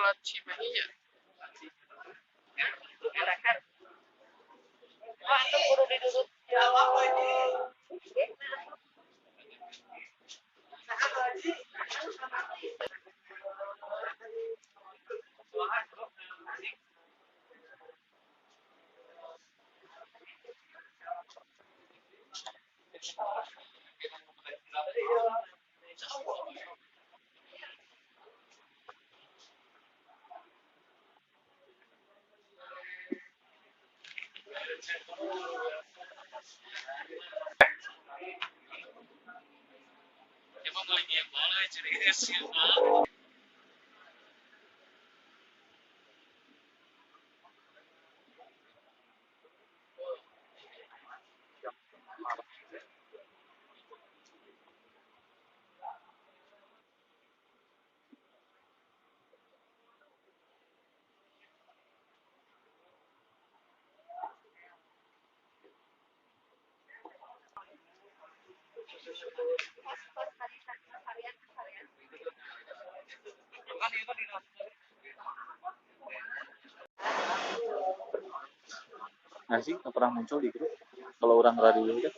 Sekolah Cimahi ya. Emang boleh game bola jadi sih. Nggak sih, nggak pernah muncul di grup kalau orang radio itu.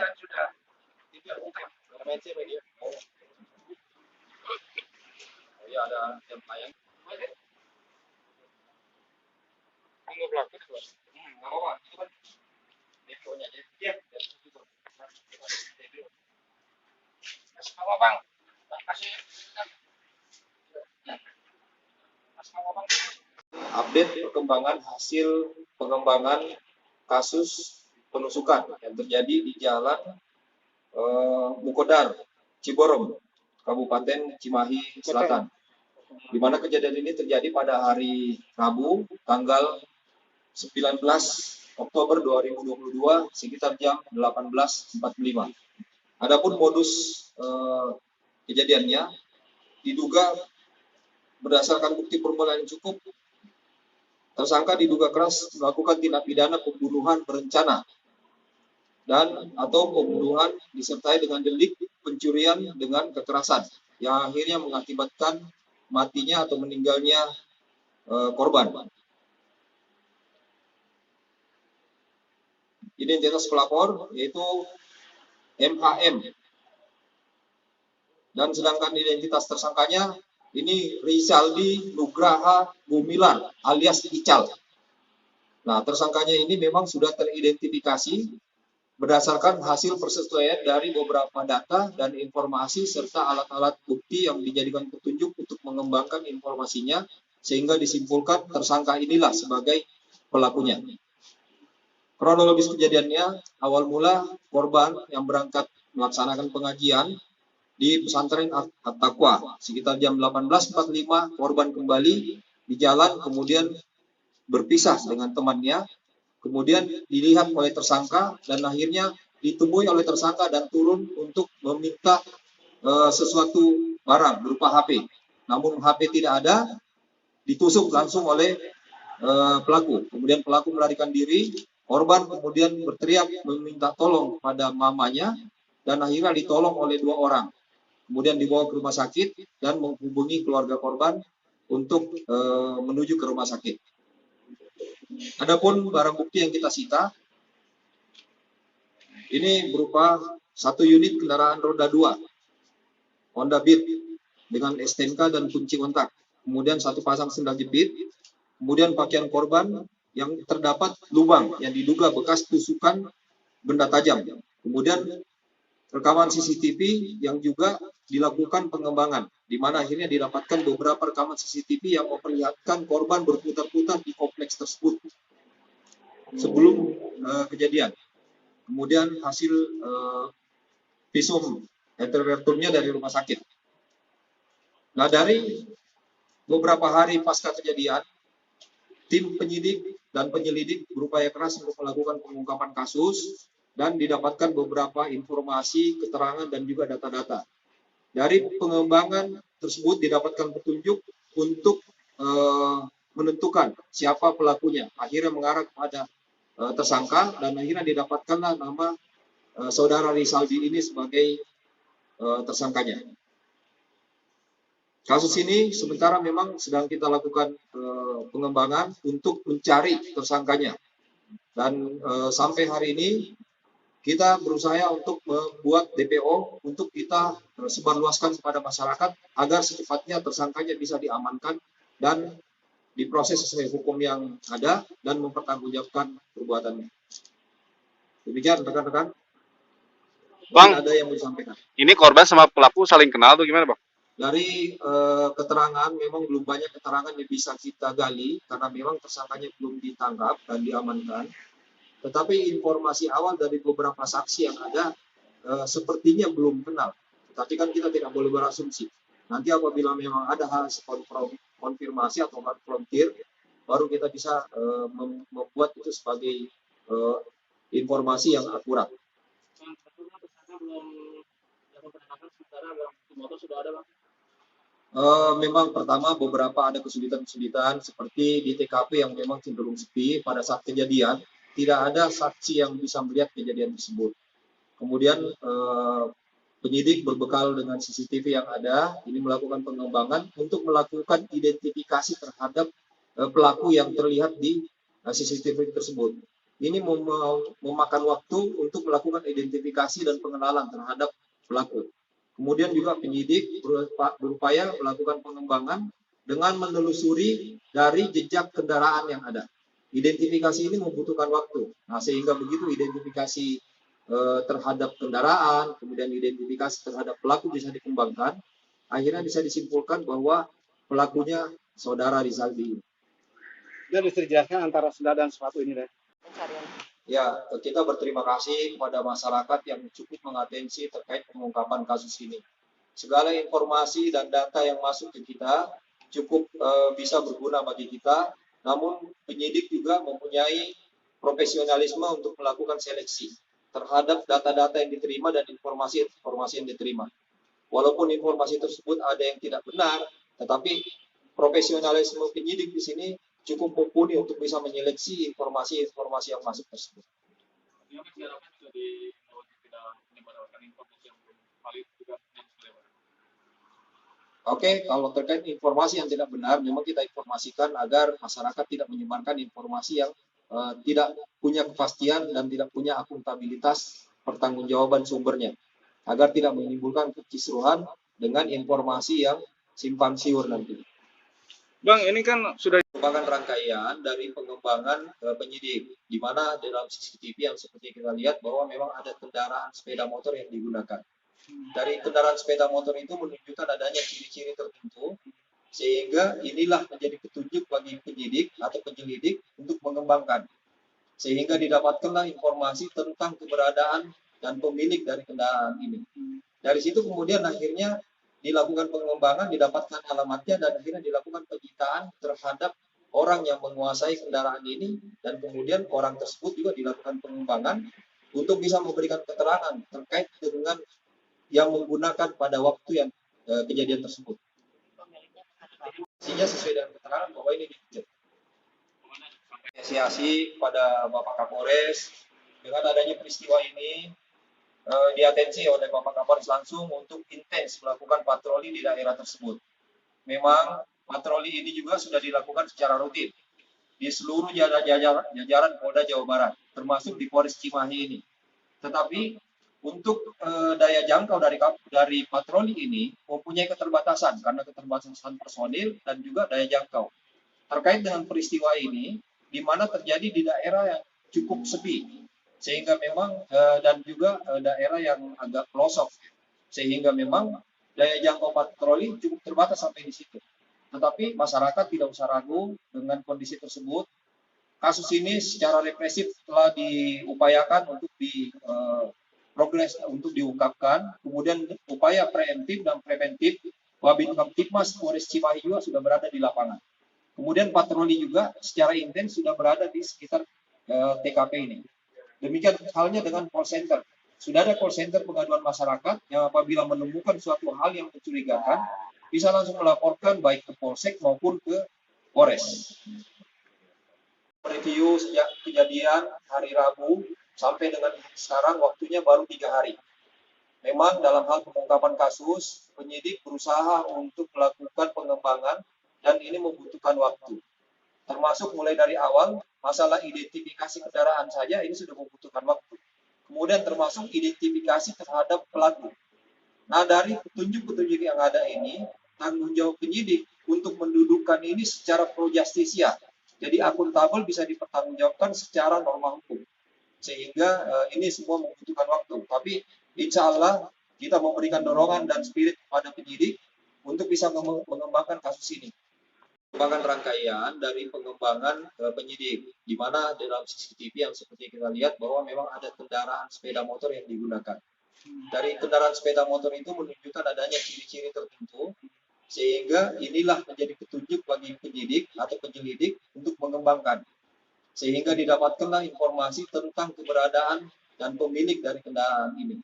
Sudah. Ya ada yang lain. Tunggu belakang. Apa bang? Kasih. Update perkembangan hasil pengembangan kasus penusukan yang terjadi di Jalan Mukodar, Ciborong, Kabupaten Cimahi Selatan. Di mana kejadian ini terjadi pada hari Rabu, tanggal 19 Oktober 2022 sekitar jam 18.45. Adapun modus kejadiannya diduga berdasarkan bukti permulaan yang cukup, tersangka diduga keras melakukan tindak pidana pembunuhan berencana dan atau pembunuhan disertai dengan delik pencurian dengan kekerasan yang akhirnya mengakibatkan matinya atau meninggalnya korban. Identitas pelapor yaitu MHM dan sedangkan identitas tersangkanya ini Rizaldi Nugraha Gumilar alias Ical. Nah, tersangkanya ini memang sudah teridentifikasi berdasarkan hasil persesuaian dari beberapa data dan informasi serta alat-alat bukti yang dijadikan petunjuk untuk mengembangkan informasinya sehingga disimpulkan tersangka inilah sebagai pelakunya. Kronologis kejadiannya, awal mula korban yang berangkat melaksanakan pengajian di pesantren At-Taqwa sekitar jam 18.45 korban kembali di jalan kemudian berpisah dengan temannya. Kemudian dilihat oleh tersangka dan akhirnya ditemui oleh tersangka dan turun untuk meminta sesuatu barang berupa HP. Namun HP tidak ada, ditusuk langsung oleh pelaku. Kemudian pelaku melarikan diri, korban kemudian berteriak meminta tolong pada mamanya dan akhirnya ditolong oleh 2 orang. Kemudian dibawa ke rumah sakit dan menghubungi keluarga korban untuk menuju ke rumah sakit. Adapun barang bukti yang kita sita ini berupa 1 unit kendaraan roda 2 Honda Beat dengan STNK dan kunci kontak, kemudian 1 pasang sendal jepit, kemudian pakaian korban yang terdapat lubang yang diduga bekas tusukan benda tajam, kemudian rekaman CCTV yang juga dilakukan pengembangan, di mana akhirnya didapatkan beberapa rekaman CCTV yang memperlihatkan korban berputar-putar di kompleks tersebut sebelum kejadian. Kemudian hasil visum interrogatornya dari rumah sakit. Nah, dari beberapa hari pasca kejadian, tim penyidik dan penyelidik berupaya keras untuk melakukan pengungkapan kasus dan didapatkan beberapa informasi, keterangan, dan juga data-data. Dari pengembangan tersebut didapatkan petunjuk untuk menentukan siapa pelakunya. Akhirnya mengarah kepada tersangka dan akhirnya didapatkanlah nama saudara Rizaldi ini sebagai tersangkanya. Kasus ini sementara memang sedang kita lakukan pengembangan untuk mencari tersangkanya. Dan sampai hari ini kita berusaha untuk membuat DPO untuk kita sebarluaskan kepada masyarakat agar secepatnya tersangkanya bisa diamankan dan diproses sesuai hukum yang ada dan mempertanggungjawabkan perbuatannya. Demikian rekan-rekan. Bang, ada yang mau disampaikan. Ini korban sama pelaku saling kenal tuh gimana, Bang? Dari keterangan memang belum banyak keterangan yang bisa kita gali karena memang tersangkanya belum ditangkap dan diamankan. Tetapi informasi awal dari beberapa saksi yang ada sepertinya belum kenal. Tapi kan kita tidak boleh berasumsi. Nanti apabila memang ada hasil konfirmasi atau konfrontir, baru kita bisa membuat itu sebagai informasi yang akurat. Memang pertama beberapa ada kesulitan-kesulitan seperti di TKP yang memang cenderung sepi pada saat kejadian, tidak ada saksi yang bisa melihat kejadian tersebut. Kemudian penyidik berbekal dengan CCTV yang ada, ini melakukan pengembangan untuk melakukan identifikasi terhadap pelaku yang terlihat di CCTV tersebut. Ini memakan waktu untuk melakukan identifikasi dan pengenalan terhadap pelaku. Kemudian juga penyidik berupaya melakukan pengembangan dengan menelusuri dari jejak kendaraan yang ada. Identifikasi ini membutuhkan waktu. Nah, sehingga begitu identifikasi terhadap kendaraan, kemudian identifikasi terhadap pelaku bisa dikembangkan, akhirnya bisa disimpulkan bahwa pelakunya saudara Rizaldi. Dan bisa dijelaskan antara senda dan sepatu ini, deh. Ya, kita berterima kasih kepada masyarakat yang cukup mengatensi terkait pengungkapan kasus ini. Segala informasi dan data yang masuk ke kita cukup bisa berguna bagi kita, namun penyidik juga mempunyai profesionalisme untuk melakukan seleksi terhadap data-data yang diterima dan informasi-informasi yang diterima. Walaupun informasi tersebut ada yang tidak benar, tetapi profesionalisme penyidik di sini cukup mumpuni untuk bisa menyeleksi informasi-informasi yang masuk tersebut. Oke, kalau terkait informasi yang tidak benar, memang kita informasikan agar masyarakat tidak menyebarkan informasi yang tidak punya kepastian dan tidak punya akuntabilitas pertanggungjawaban sumbernya, agar tidak menimbulkan kekisruhan dengan informasi yang simpang siur nanti. Bang, ini kan sudah merupakan rangkaian dari pengembangan penyidik, di mana dalam CCTV yang seperti kita lihat bahwa memang ada kendaraan sepeda motor yang digunakan. Dari kendaraan sepeda motor itu menunjukkan adanya ciri-ciri tertentu, sehingga inilah menjadi petunjuk bagi penyidik atau penyelidik untuk mengembangkan. Sehingga didapatkanlah informasi tentang keberadaan dan pemilik dari kendaraan ini. Dari situ kemudian akhirnya dilakukan pengembangan, didapatkan alamatnya, dan akhirnya dilakukan penyitaan terhadap orang yang menguasai kendaraan ini, dan kemudian orang tersebut juga dilakukan pengembangan untuk bisa memberikan keterangan terkait dengan yang menggunakan pada waktu yang kejadian tersebut. Sehingga sesuai dengan keterangan bahwa ini dicek. Apresiasi pada Bapak Kapolres dengan adanya peristiwa ini. Diatensi oleh Bapak Kapolres langsung untuk intens melakukan patroli di daerah tersebut. Memang patroli ini juga sudah dilakukan secara rutin di seluruh jajaran Polda Jawa Barat, termasuk di Polres Cimahi ini. Tetapi untuk daya jangkau dari patroli ini mempunyai keterbatasan karena keterbatasan personil dan juga daya jangkau. Terkait dengan peristiwa ini, di mana terjadi di daerah yang cukup sepi, sehingga memang dan juga daerah yang agak pelosok, sehingga memang daya jangkau patroli cukup terbatas sampai di situ. Tetapi masyarakat tidak usah ragu dengan kondisi tersebut. Kasus ini secara represif telah diupayakan untuk progres untuk diungkapkan. Kemudian upaya preemptif dan preventif Wabit Kamtipmas Polres Cimahi juga sudah berada di lapangan. Kemudian patroli juga secara intens sudah berada di sekitar TKP ini. Demikian halnya dengan call center. Sudah ada call center pengaduan masyarakat yang apabila menemukan suatu hal yang mencurigakan bisa langsung melaporkan baik ke Polsek maupun ke Polres. Review sejak kejadian hari Rabu sampai dengan sekarang waktunya baru 3 hari. Memang dalam hal pengungkapan kasus, penyidik berusaha untuk melakukan pengembangan dan ini membutuhkan waktu. Termasuk mulai dari awal, masalah identifikasi kendaraan saja ini sudah membutuhkan waktu. Kemudian termasuk identifikasi terhadap pelaku. Nah, dari petunjuk-petunjuk yang ada ini, tanggung jawab penyidik untuk mendudukkan ini secara pro justisia. Jadi akuntabel bisa dipertanggungjawabkan secara norma hukum. Sehingga ini semua membutuhkan waktu. Tapi insya Allah kita memberikan dorongan dan spirit kepada penyidik untuk bisa mengembangkan kasus ini. Pengembangan rangkaian dari pengembangan penyidik, di mana dalam CCTV yang seperti kita lihat bahwa memang ada kendaraan sepeda motor yang digunakan. Dari kendaraan sepeda motor itu menunjukkan adanya ciri-ciri tertentu, sehingga inilah menjadi petunjuk bagi penyidik atau penyelidik untuk mengembangkan. Sehingga didapatkanlah informasi tentang keberadaan dan pemilik dari kendaraan ini.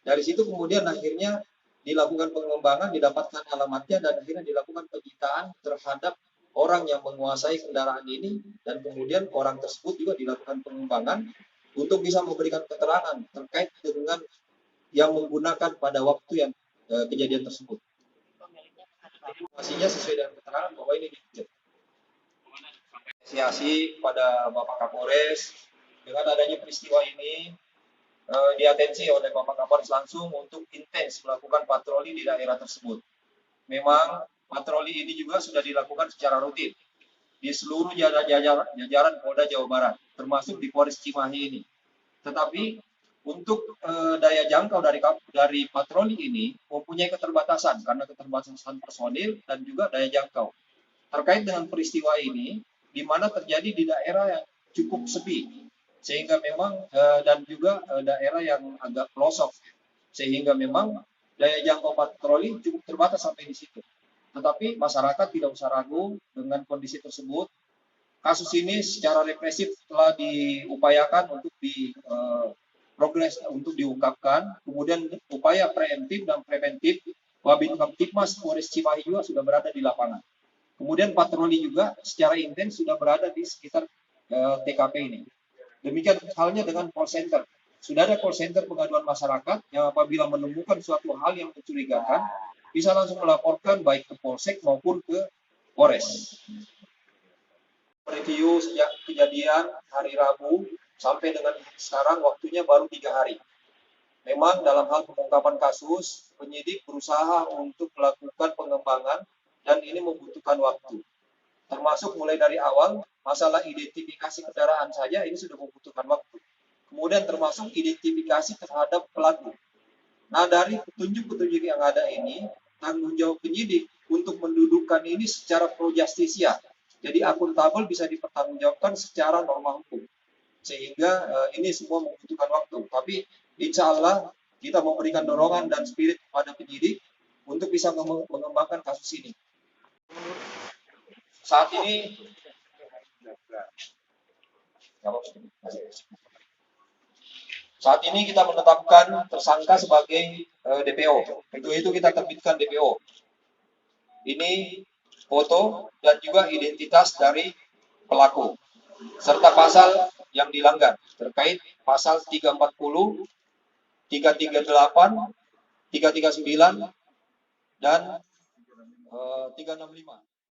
Dari situ kemudian akhirnya dilakukan pengembangan, didapatkan alamatnya, dan akhirnya dilakukan penyitaan terhadap orang yang menguasai kendaraan ini, dan kemudian orang tersebut juga dilakukan pengembangan untuk bisa memberikan keterangan terkait dengan yang menggunakan pada waktu yang kejadian tersebut. Informasinya sesuai dengan keterangan bahwa ini dicek. Apresiasi pada Bapak Kapolres dengan adanya peristiwa ini diatensi oleh Bapak Kapolres langsung untuk intens melakukan patroli di daerah tersebut. Memang patroli ini juga sudah dilakukan secara rutin di seluruh jajaran Polda Jawa Barat, termasuk di Polres Cimahi ini. Tetapi untuk daya jangkau dari patroli ini mempunyai keterbatasan karena keterbatasan personil dan juga daya jangkau. Terkait dengan peristiwa ini, di mana terjadi di daerah yang cukup sepi, sehingga memang dan juga daerah yang agak pelosok, sehingga memang daya jangkau patroli cukup terbatas sampai di situ. Tetapi masyarakat tidak usah ragu dengan kondisi tersebut. Kasus ini secara represif telah diupayakan untuk progres untuk diungkapkan. Kemudian upaya preemptif dan preventif Wabit Kamtipmas Polres Cimahi juga sudah berada di lapangan. Kemudian patroli juga secara intens sudah berada di sekitar TKP ini. Demikian halnya dengan call center. Sudah ada call center pengaduan masyarakat yang apabila menemukan suatu hal yang mencurigakan bisa langsung melaporkan baik ke Polsek maupun ke Polres. Review sejak kejadian hari Rabu sampai dengan sekarang waktunya baru 3 hari. Memang dalam hal pengungkapan kasus, penyidik berusaha untuk melakukan pengembangan dan ini membutuhkan waktu. Termasuk mulai dari awal, masalah identifikasi kendaraan saja ini sudah membutuhkan waktu. Kemudian termasuk identifikasi terhadap pelaku. Nah, dari petunjuk-petunjuk yang ada ini, tanggung jawab penyidik untuk mendudukkan ini secara pro justisia. Jadi akuntabel bisa dipertanggungjawabkan secara norma hukum. Sehingga ini semua membutuhkan waktu. Tapi insya Allah kita memberikan dorongan dan spirit kepada penyidik untuk bisa mengembangkan kasus ini. Saat ini kita menetapkan tersangka sebagai DPO. Untuk itu kita terbitkan DPO. Ini foto dan juga identitas dari pelaku serta pasal yang dilanggar terkait pasal 340, 338, 339 dan 365.